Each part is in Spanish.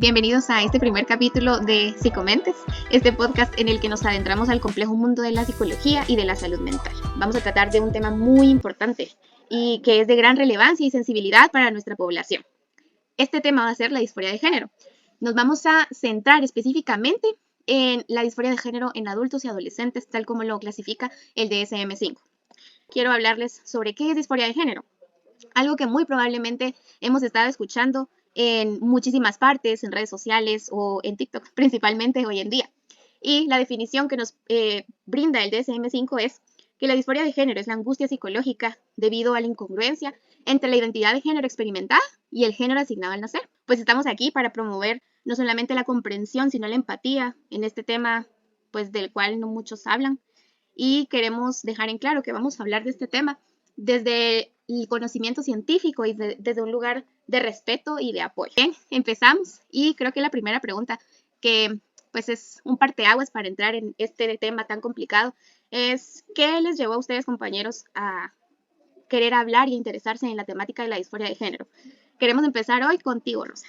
Bienvenidos a este primer capítulo de Psicomentes, este podcast en el que nos adentramos al complejo mundo de la psicología y de la salud mental. Vamos a tratar de un tema muy importante y que es de gran relevancia y sensibilidad para nuestra población. Este tema va a ser la disforia de género. Nos vamos a centrar específicamente en la disforia de género en adultos y adolescentes, tal como lo clasifica el DSM-5. Quiero hablarles sobre qué es disforia de género. Algo que muy probablemente hemos estado escuchando en muchísimas partes, en redes sociales o en TikTok, principalmente hoy en día. Y la definición que nos brinda el DSM-5 es que la disforia de género es la angustia psicológica debido a la incongruencia entre la identidad de género experimentada y el género asignado al nacer. Pues estamos aquí para promover no solamente la comprensión, sino la empatía en este tema, pues del cual no muchos hablan. Y queremos dejar en claro que vamos a hablar de este tema desde el conocimiento científico y desde un lugar de respeto y de apoyo. Bien, empezamos y creo que la primera pregunta que pues es un parteaguas para entrar en este tema tan complicado es ¿qué les llevó a ustedes, compañeros, a querer hablar y interesarse en la temática de la disforia de género? Queremos empezar hoy contigo, Rosa.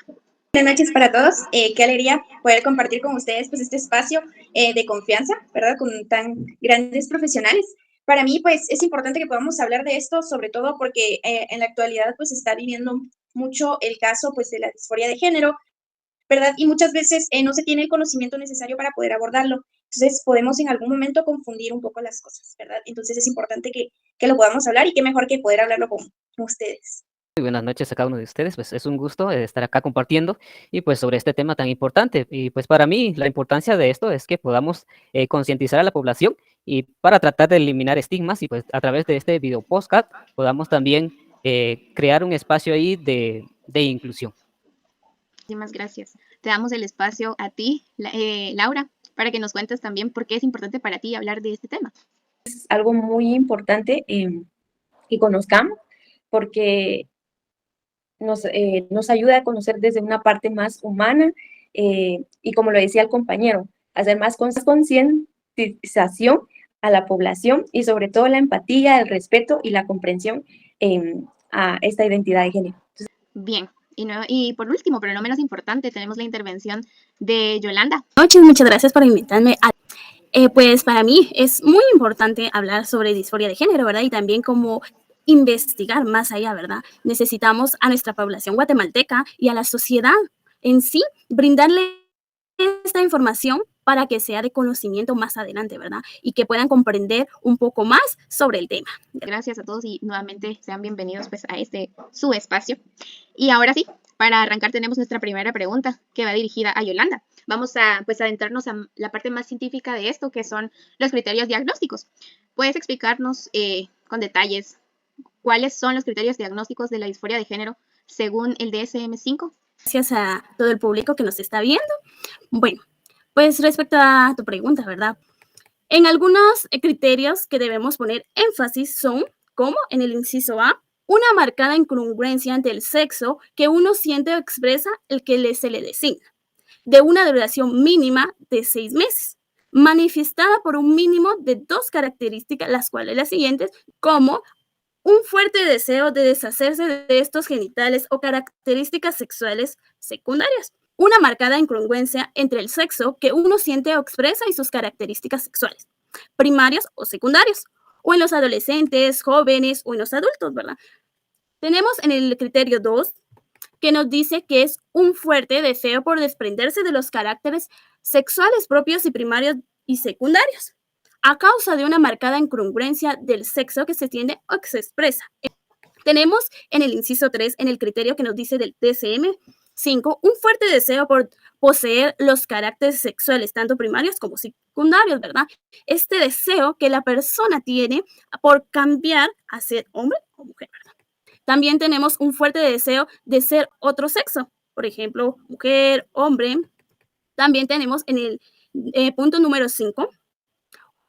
Buenas noches para todos. Qué alegría poder compartir con ustedes pues, este espacio de confianza, ¿verdad? Con tan grandes profesionales. Para mí, pues, es importante que podamos hablar de esto, sobre todo porque en la actualidad, pues, se está viviendo mucho el caso, pues, de la disforia de género, ¿verdad? Y muchas veces no se tiene el conocimiento necesario para poder abordarlo. Entonces, podemos en algún momento confundir un poco las cosas, ¿verdad? Entonces, es importante que lo podamos hablar y qué mejor que poder hablarlo con ustedes. Muy buenas noches a cada uno de ustedes, pues es un gusto estar acá compartiendo y pues sobre este tema tan importante. Y pues para mí la importancia de esto es que podamos concientizar a la población y para tratar de eliminar estigmas y pues a través de este video podcast podamos también crear un espacio ahí de inclusión. Muchísimas gracias. Te damos el espacio a ti, Laura, para que nos cuentes también por qué es importante para ti hablar de este tema. Es algo muy importante que conozcamos porque nos ayuda a conocer desde una parte más humana y como lo decía el compañero, hacer más concientización a la población y sobre todo la empatía, el respeto y la comprensión a esta identidad de género. Bien, y por último, pero no menos importante, tenemos la intervención de Yolanda. Buenas noches, muchas gracias por invitarme a... pues para mí es muy importante hablar sobre disforia de género, ¿verdad? Y también como investigar más allá, ¿verdad? Necesitamos a nuestra población guatemalteca y a la sociedad en sí brindarle esta información para que sea de conocimiento más adelante, ¿verdad? Y que puedan comprender un poco más sobre el tema. Gracias a todos y nuevamente sean bienvenidos pues a su espacio. Y ahora sí, para arrancar tenemos nuestra primera pregunta que va dirigida a Yolanda. Vamos a pues adentrarnos a la parte más científica de esto, que son los criterios diagnósticos. ¿Puedes explicarnos con detalles cuáles son los criterios diagnósticos de la disforia de género según el DSM-5? Gracias a todo el público que nos está viendo. Bueno, pues respecto a tu pregunta, ¿verdad? En algunos criterios que debemos poner énfasis son, como en el inciso A, una marcada incongruencia entre el sexo que uno siente o expresa el que se le designa, de una duración mínima de 6 meses, manifestada por un mínimo de 2 características, las cuales las siguientes, como un fuerte deseo de deshacerse de estos genitales o características sexuales secundarias. Una marcada incongruencia entre el sexo que uno siente o expresa y sus características sexuales, primarios o secundarios, o en los adolescentes, jóvenes o en los adultos, ¿verdad? Tenemos en el criterio 2 que nos dice que es un fuerte deseo por desprenderse de los caracteres sexuales propios y primarios y secundarios, a causa de una marcada incongruencia del sexo que se tiene o que se expresa. Tenemos en el inciso 3, en el criterio que nos dice del DSM-5, un fuerte deseo por poseer los caracteres sexuales, tanto primarios como secundarios, ¿verdad? Este deseo que la persona tiene por cambiar a ser hombre o mujer, ¿verdad? También tenemos un fuerte deseo de ser otro sexo, por ejemplo, mujer, hombre. También tenemos en el punto número 5,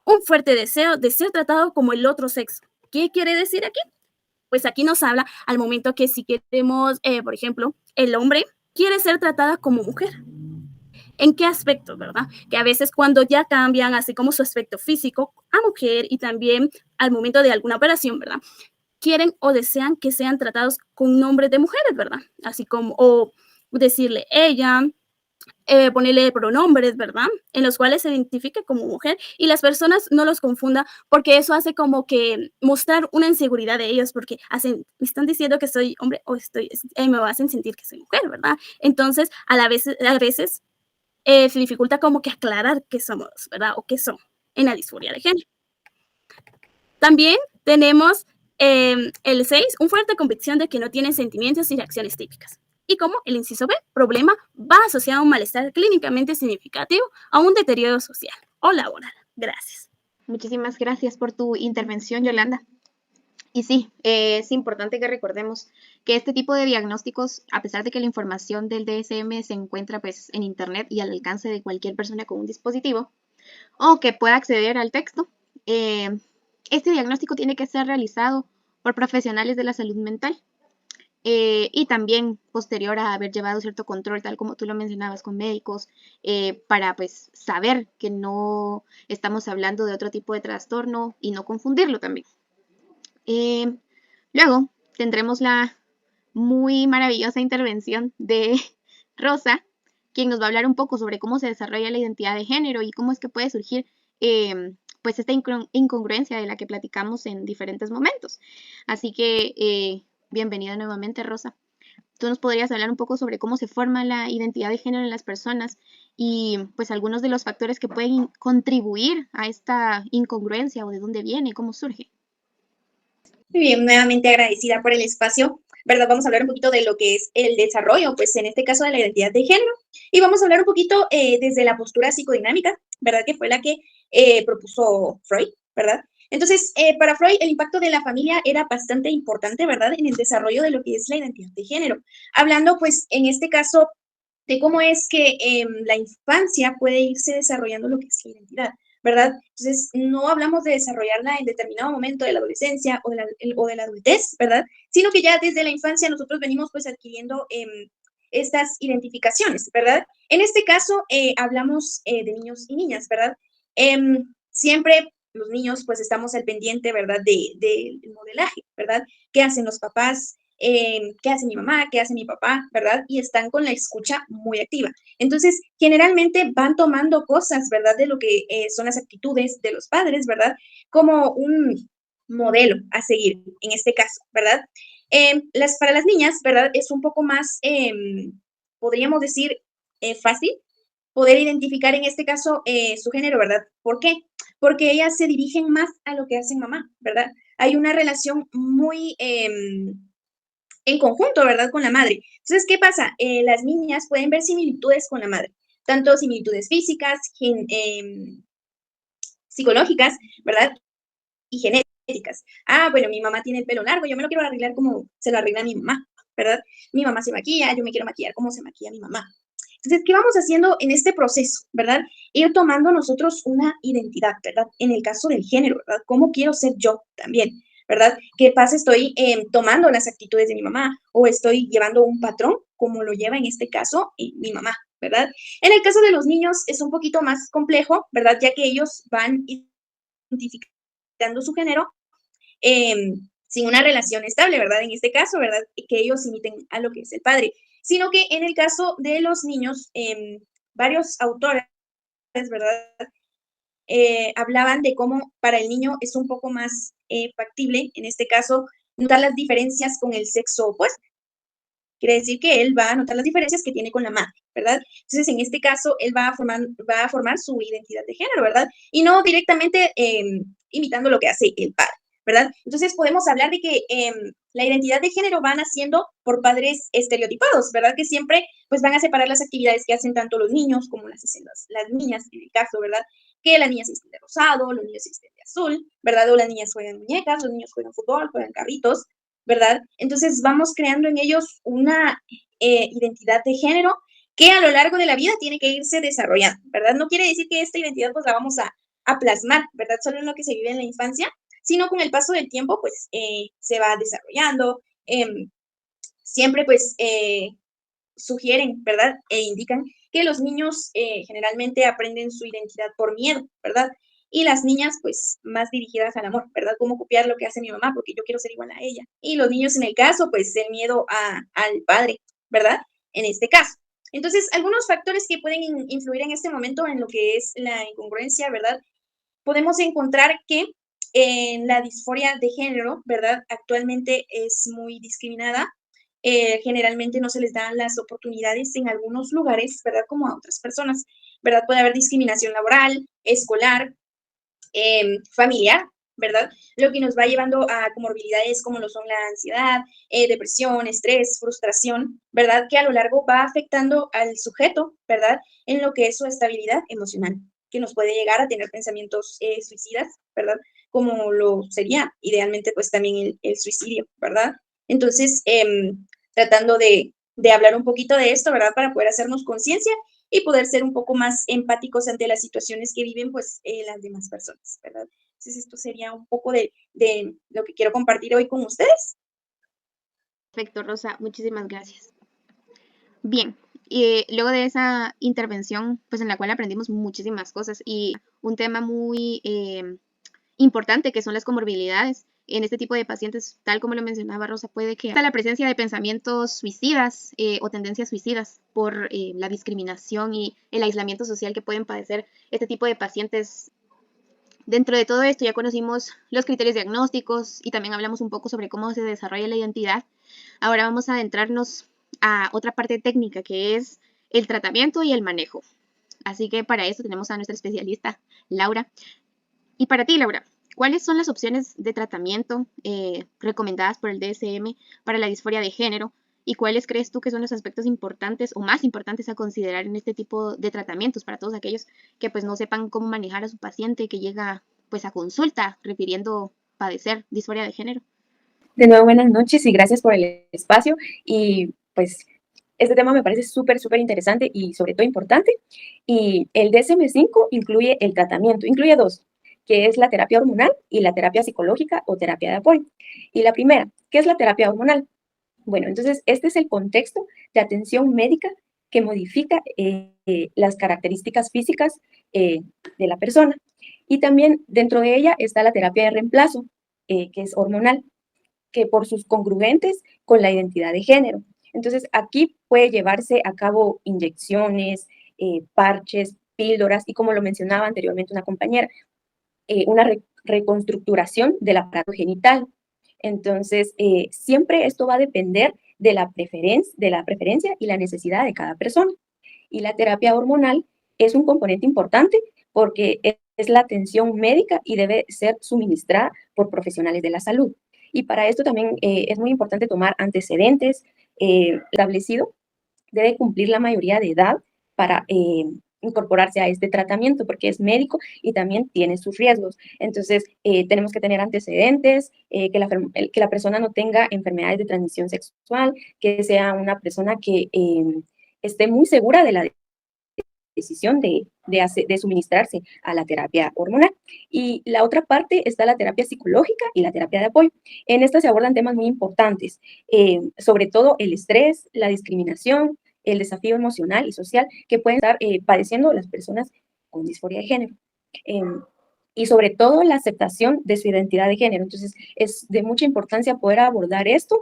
un fuerte deseo de ser tratado como el otro sexo. ¿Qué quiere decir aquí? Pues aquí nos habla al momento que si queremos, por ejemplo, el hombre quiere ser tratada como mujer. ¿En qué aspecto, verdad? Que a veces cuando ya cambian, así como su aspecto físico a mujer y también al momento de alguna operación, ¿verdad? Quieren o desean que sean tratados con nombres de mujeres, ¿verdad? Así como, o decirle ella, ponerle pronombres, ¿verdad? En los cuales se identifique como mujer y las personas no los confundan porque eso hace como que mostrar una inseguridad de ellos porque me están diciendo que soy hombre o me hacen sentir que soy mujer, ¿verdad? Entonces, a veces se dificulta como que aclarar qué somos, ¿verdad? O qué son en la disforia de género. También tenemos el 6, una fuerte convicción de que no tienen sentimientos y reacciones típicas. Y como el inciso B, problema va asociado a un malestar clínicamente significativo, a un deterioro social o laboral. Gracias. Muchísimas gracias por tu intervención, Yolanda. Y sí, es importante que recordemos que este tipo de diagnósticos, a pesar de que la información del DSM se encuentra pues, en Internet y al alcance de cualquier persona con un dispositivo, o que pueda acceder al texto, este diagnóstico tiene que ser realizado por profesionales de la salud mental y también posterior a haber llevado cierto control, tal como tú lo mencionabas, con médicos, para pues saber que no estamos hablando de otro tipo de trastorno y no confundirlo también. Luego tendremos la muy maravillosa intervención de Rosa, quien nos va a hablar un poco sobre cómo se desarrolla la identidad de género y cómo es que puede surgir pues esta incongruencia de la que platicamos en diferentes momentos. Así que bienvenida nuevamente, Rosa. Tú nos podrías hablar un poco sobre cómo se forma la identidad de género en las personas y pues algunos de los factores que pueden contribuir a esta incongruencia o de dónde viene, cómo surge. Muy bien, nuevamente agradecida por el espacio, ¿verdad? Vamos a hablar un poquito de lo que es el desarrollo, pues en este caso de la identidad de género, y vamos a hablar un poquito desde la postura psicodinámica, ¿verdad? Que fue la que propuso Freud, ¿verdad? Entonces, para Freud, el impacto de la familia era bastante importante, ¿verdad? En el desarrollo de lo que es la identidad de género. Hablando, pues, en este caso, de cómo es que la infancia puede irse desarrollando lo que es la identidad, ¿verdad? Entonces, no hablamos de desarrollarla en determinado momento de la adolescencia o de la adultez, ¿verdad? Sino que ya desde la infancia nosotros venimos pues adquiriendo estas identificaciones, ¿verdad? En este caso, hablamos de niños y niñas, ¿verdad? Siempre los niños pues estamos al pendiente, ¿verdad? Del modelaje, ¿verdad? ¿Qué hacen los papás? ¿Qué hace mi mamá? ¿Qué hace mi papá? ¿Verdad? Y están con la escucha muy activa. Entonces, generalmente van tomando cosas, ¿verdad? De lo que son las actitudes de los padres, ¿verdad? Como un modelo a seguir, en este caso, ¿verdad? Para las niñas, ¿verdad? Es un poco más, podríamos decir, fácil poder identificar en este caso su género, ¿verdad? ¿Por qué? Porque ellas se dirigen más a lo que hacen mamá, ¿verdad? Hay una relación muy en conjunto, ¿verdad? Con la madre. Entonces, ¿qué pasa? Las niñas pueden ver similitudes con la madre, tanto similitudes físicas, psicológicas, ¿verdad? Y genéticas. Ah, bueno, mi mamá tiene el pelo largo, yo me lo quiero arreglar como se lo arregla mi mamá, ¿verdad? Mi mamá se maquilla, yo me quiero maquillar como se maquilla mi mamá. Entonces, ¿qué vamos haciendo en este proceso, verdad? Ir tomando nosotros una identidad, ¿verdad? En el caso del género, ¿verdad? ¿Cómo quiero ser yo también? ¿Verdad? ¿Qué pasa? Estoy tomando las actitudes de mi mamá o estoy llevando un patrón como lo lleva en este caso mi mamá, ¿verdad? En el caso de los niños es un poquito más complejo, ¿verdad? Ya que ellos van identificando su género sin una relación estable, ¿verdad? En este caso, ¿verdad? Que ellos imiten a lo que es el padre. Sino que en el caso de los niños, varios autores, ¿verdad? Hablaban de cómo para el niño es un poco más factible, en este caso, notar las diferencias con el sexo opuesto. Quiere decir que él va a notar las diferencias que tiene con la madre, ¿verdad? Entonces, en este caso, él va a formar su identidad de género, ¿verdad? Y no directamente imitando lo que hace el padre, ¿verdad? Entonces, podemos hablar de que la identidad de género va naciendo por padres estereotipados, ¿verdad? Que siempre, pues, van a separar las actividades que hacen tanto los niños como las niñas, en el caso, ¿verdad? Que las niñas se visten de rosado, los niños se visten de azul, ¿verdad? O las niñas juegan muñecas, los niños juegan fútbol, juegan carritos, ¿verdad? Entonces vamos creando en ellos una identidad de género que a lo largo de la vida tiene que irse desarrollando, ¿verdad? No quiere decir que esta identidad pues la vamos a plasmar, ¿verdad? Solo en lo que se vive en la infancia, sino con el paso del tiempo pues se va desarrollando. Siempre pues sugieren, ¿verdad? E indican que los niños generalmente aprenden su identidad por miedo, ¿verdad? Y las niñas, pues, más dirigidas al amor, ¿verdad? Cómo copiar lo que hace mi mamá, porque yo quiero ser igual a ella. Y los niños, en el caso, pues, el miedo al padre, ¿verdad? En este caso. Entonces, algunos factores que pueden influir en este momento en lo que es la incongruencia, ¿verdad? Podemos encontrar que en la disforia de género, ¿verdad? Actualmente es muy discriminada. Generalmente no se les dan las oportunidades en algunos lugares, ¿verdad? Como a otras personas, ¿verdad? Puede haber discriminación laboral, escolar, familiar, ¿verdad? Lo que nos va llevando a comorbilidades como lo son la ansiedad, depresión, estrés, frustración, ¿verdad? Que a lo largo va afectando al sujeto, ¿verdad? En lo que es su estabilidad emocional, que nos puede llegar a tener pensamientos suicidas, ¿verdad? Como lo sería idealmente pues también el suicidio, ¿verdad? Entonces, tratando de hablar un poquito de esto, ¿verdad? Para poder hacernos conciencia y poder ser un poco más empáticos ante las situaciones que viven pues las demás personas, ¿verdad? Entonces esto sería un poco de lo que quiero compartir hoy con ustedes. Perfecto, Rosa, muchísimas gracias. Bien, luego de esa intervención, pues en la cual aprendimos muchísimas cosas y un tema muy importante que son las comorbilidades. En este tipo de pacientes, tal como lo mencionaba Rosa, puede que hasta la presencia de pensamientos suicidas o tendencias suicidas por la discriminación y el aislamiento social que pueden padecer este tipo de pacientes. Dentro de todo esto ya conocimos los criterios diagnósticos y también hablamos un poco sobre cómo se desarrolla la identidad. Ahora vamos a adentrarnos a otra parte técnica que es el tratamiento y el manejo. Así que para eso tenemos a nuestra especialista, Laura. Y para ti, Laura, ¿cuáles son las opciones de tratamiento recomendadas por el DSM para la disforia de género? ¿Y cuáles crees tú que son los aspectos importantes o más importantes a considerar en este tipo de tratamientos para todos aquellos que pues no sepan cómo manejar a su paciente que llega pues a consulta refiriendo padecer disforia de género? De nuevo, buenas noches y gracias por el espacio. Y pues este tema me parece súper, súper interesante y sobre todo importante. Y el DSM-5 incluye el tratamiento, incluye dos, que es la terapia hormonal y la terapia psicológica o terapia de apoyo. Y la primera, ¿qué es la terapia hormonal? Bueno, entonces este es el contexto de atención médica que modifica las características físicas de la persona. Y también dentro de ella está la terapia de reemplazo, que es hormonal, que por sus congruentes con la identidad de género. Entonces, aquí puede llevarse a cabo inyecciones, parches, píldoras y como lo mencionaba anteriormente una compañera, una reconstructuración del aparato genital. Entonces, siempre esto va a depender de la preferencia y la necesidad de cada persona. Y la terapia hormonal es un componente importante porque es la atención médica y debe ser suministrada por profesionales de la salud. Y para esto también es muy importante tomar antecedentes establecido. Debe cumplir la mayoría de edad para incorporarse a este tratamiento porque es médico y también tiene sus riesgos. Entonces, tenemos que tener antecedentes, que la persona no tenga enfermedades de transmisión sexual, que sea una persona que esté muy segura de la decisión de suministrarse a la terapia hormonal. Y la otra parte está la terapia psicológica y la terapia de apoyo. En esta se abordan temas muy importantes, sobre todo el estrés, la discriminación, el desafío emocional y social que pueden estar padeciendo las personas con disforia de género. Y sobre todo la aceptación de su identidad de género. Entonces, es de mucha importancia poder abordar esto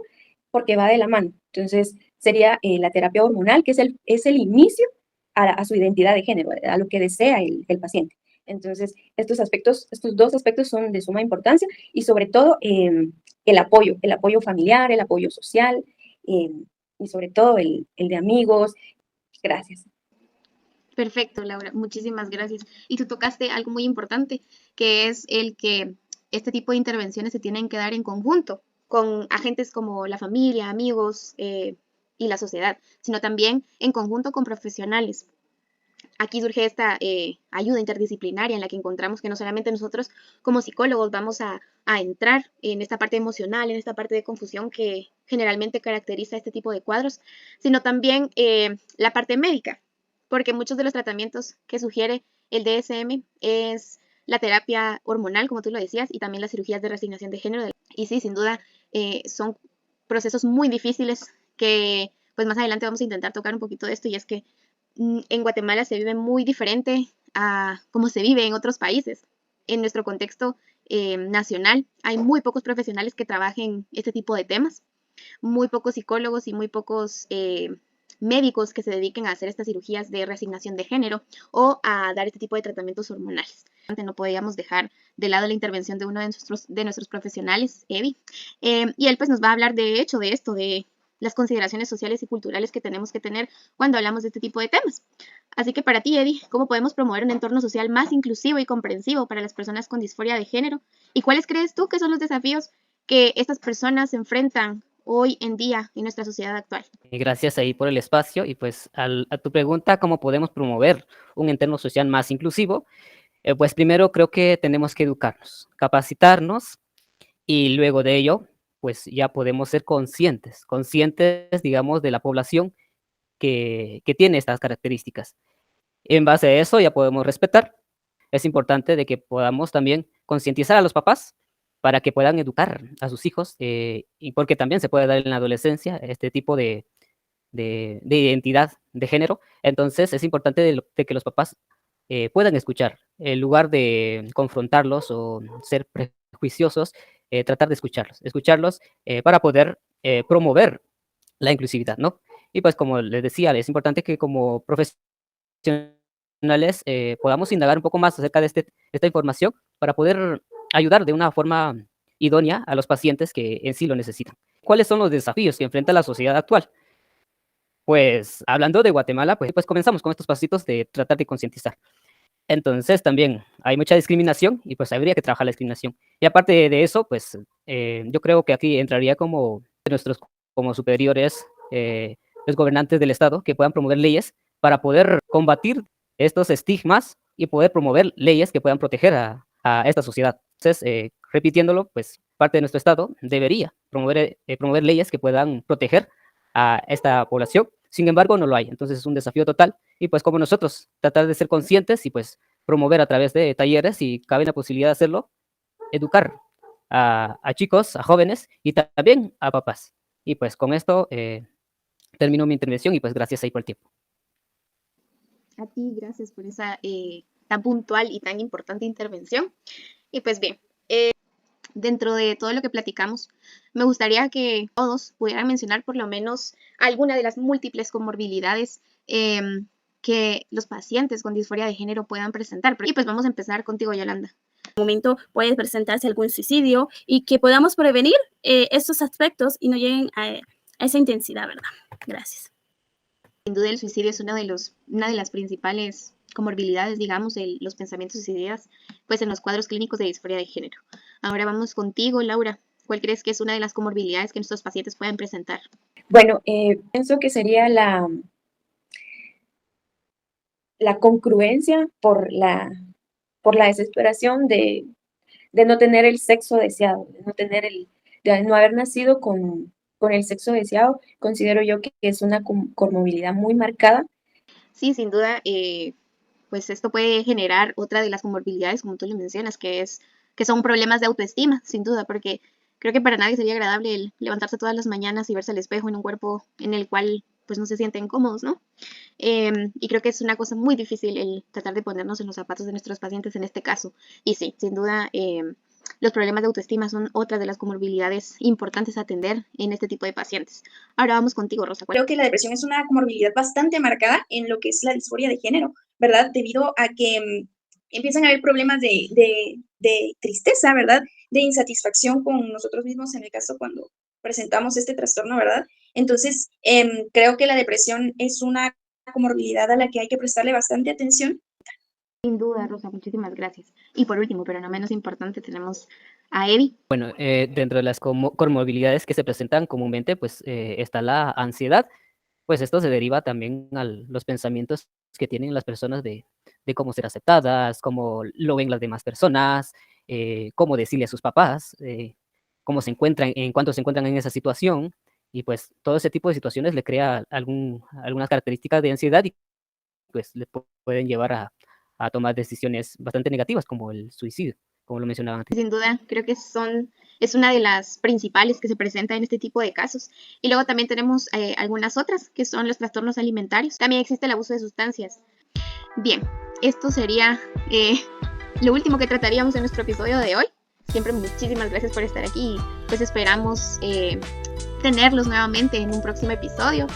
porque va de la mano. Entonces, sería la terapia hormonal, que es el inicio a su identidad de género, a lo que desea el paciente. Entonces, estos dos aspectos son de suma importancia y sobre todo el apoyo familiar, el apoyo social y sobre todo el de amigos. Gracias. Perfecto, Laura, muchísimas gracias. Y tú tocaste algo muy importante, que es el que este tipo de intervenciones se tienen que dar en conjunto con agentes como la familia, amigos y la sociedad, sino también en conjunto con profesionales. Aquí surge esta ayuda interdisciplinaria en la que encontramos que no solamente nosotros como psicólogos vamos a entrar en esta parte emocional, en esta parte de confusión que generalmente caracteriza este tipo de cuadros, sino también la parte médica, porque muchos de los tratamientos que sugiere el DSM es la terapia hormonal, como tú lo decías, y también las cirugías de reasignación de género. Y sí, sin duda, son procesos muy difíciles que pues más adelante vamos a intentar tocar un poquito de esto, y es que en Guatemala se vive muy diferente a cómo se vive en otros países. En nuestro contexto nacional hay muy pocos profesionales que trabajen este tipo de temas, muy pocos psicólogos y muy pocos médicos que se dediquen a hacer estas cirugías de reasignación de género o a dar este tipo de tratamientos hormonales. No podíamos dejar de lado la intervención de uno de nuestros profesionales, Evi, y él pues nos va a hablar de hecho de esto, de las consideraciones sociales y culturales que tenemos que tener cuando hablamos de este tipo de temas. Así que para ti, Eddie, ¿cómo podemos promover un entorno social más inclusivo y comprensivo para las personas con disforia de género? ¿Y cuáles crees tú que son los desafíos que estas personas enfrentan hoy en día en nuestra sociedad actual? Gracias ahí por el espacio y pues a tu pregunta, ¿cómo podemos promover un entorno social más inclusivo? Pues primero creo que tenemos que educarnos, capacitarnos y luego de ello, pues ya podemos ser conscientes, digamos, de la población que tiene estas características. En base a eso ya podemos respetar. Es importante de que podamos también concientizar a los papás para que puedan educar a sus hijos, y porque también se puede dar en la adolescencia este tipo de identidad de género. Entonces es importante de que los papás puedan escuchar, en lugar de confrontarlos o ser prejuiciosos, tratar de escucharlos para poder promover la inclusividad, ¿no? Y pues como les decía, es importante que como profesionales podamos indagar un poco más acerca de esta información para poder ayudar de una forma idónea a los pacientes que en sí lo necesitan. ¿Cuáles son los desafíos que enfrenta la sociedad actual? Pues hablando de Guatemala, pues comenzamos con estos pasitos de tratar de concientizar. Entonces también hay mucha discriminación y pues habría que trabajar la discriminación. Y aparte de eso, pues yo creo que aquí entraría como nuestros como superiores, los gobernantes del Estado, que puedan promover leyes para poder combatir estos estigmas y poder promover leyes que puedan proteger a esta sociedad. Entonces, repitiéndolo, pues parte de nuestro Estado debería promover leyes que puedan proteger a esta población. Sin embargo, no lo hay. Entonces es un desafío total. Y pues como nosotros, tratar de ser conscientes y pues promover a través de talleres, si cabe la posibilidad de hacerlo, educar a chicos, a jóvenes y también a papás. Y pues con esto termino mi intervención y pues gracias ahí por el tiempo. A ti, gracias por esa tan puntual y tan importante intervención. Y pues bien, dentro de todo lo que platicamos, me gustaría que todos pudieran mencionar por lo menos alguna de las múltiples comorbilidades que los pacientes con disforia de género puedan presentar. Y pues vamos a empezar contigo, Yolanda. En un momento puede presentarse algún suicidio y que podamos prevenir estos aspectos y no lleguen a esa intensidad, ¿verdad? Gracias. Sin duda el suicidio es una de las principales comorbilidades, digamos, los pensamientos suicidas, pues en los cuadros clínicos de disforia de género. Ahora vamos contigo, Laura. ¿Cuál crees que es una de las comorbilidades que nuestros pacientes pueden presentar? Bueno, pienso que sería la congruencia por la desesperación de no tener el sexo deseado, de no haber nacido con el sexo deseado. Considero yo que es una comorbilidad muy marcada. Sí, sin duda, pues esto puede generar otra de las comorbilidades, como tú lo mencionas, que son problemas de autoestima, sin duda, porque creo que para nadie sería agradable el levantarse todas las mañanas y verse al espejo en un cuerpo en el cual pues no se sienten cómodos, ¿no? Y creo que es una cosa muy difícil el tratar de ponernos en los zapatos de nuestros pacientes en este caso. Y sí, sin duda, los problemas de autoestima son otra de las comorbilidades importantes a atender en este tipo de pacientes. Ahora vamos contigo, Rosa. Creo que la depresión es una comorbilidad bastante marcada en lo que es la disforia de género, ¿verdad? Debido a que empiezan a haber problemas de tristeza, ¿verdad? De insatisfacción con nosotros mismos, en el caso cuando presentamos este trastorno, ¿verdad? Entonces, creo que la depresión es una comorbilidad a la que hay que prestarle bastante atención. Sin duda, Rosa, muchísimas gracias. Y por último, pero no menos importante, tenemos a Evi. Bueno, dentro de las comorbilidades que se presentan comúnmente, pues está la ansiedad. Pues esto se deriva también a los pensamientos que tienen las personas de cómo ser aceptadas, cómo lo ven las demás personas, cómo decirle a sus papás, cómo se encuentran, en cuanto se encuentran en esa situación. Y pues todo ese tipo de situaciones le crea algunas características de ansiedad y pues le pueden llevar a tomar decisiones bastante negativas como el suicidio, como lo mencionaba antes. Sin duda, creo que es una de las principales que se presenta en este tipo de casos. Y luego también tenemos algunas otras, que son los trastornos alimentarios. También existe el abuso de sustancias. Bien, esto sería lo último que trataríamos en nuestro episodio de hoy. Siempre muchísimas gracias por estar aquí. Pues esperamos tenerlos nuevamente en un próximo episodio.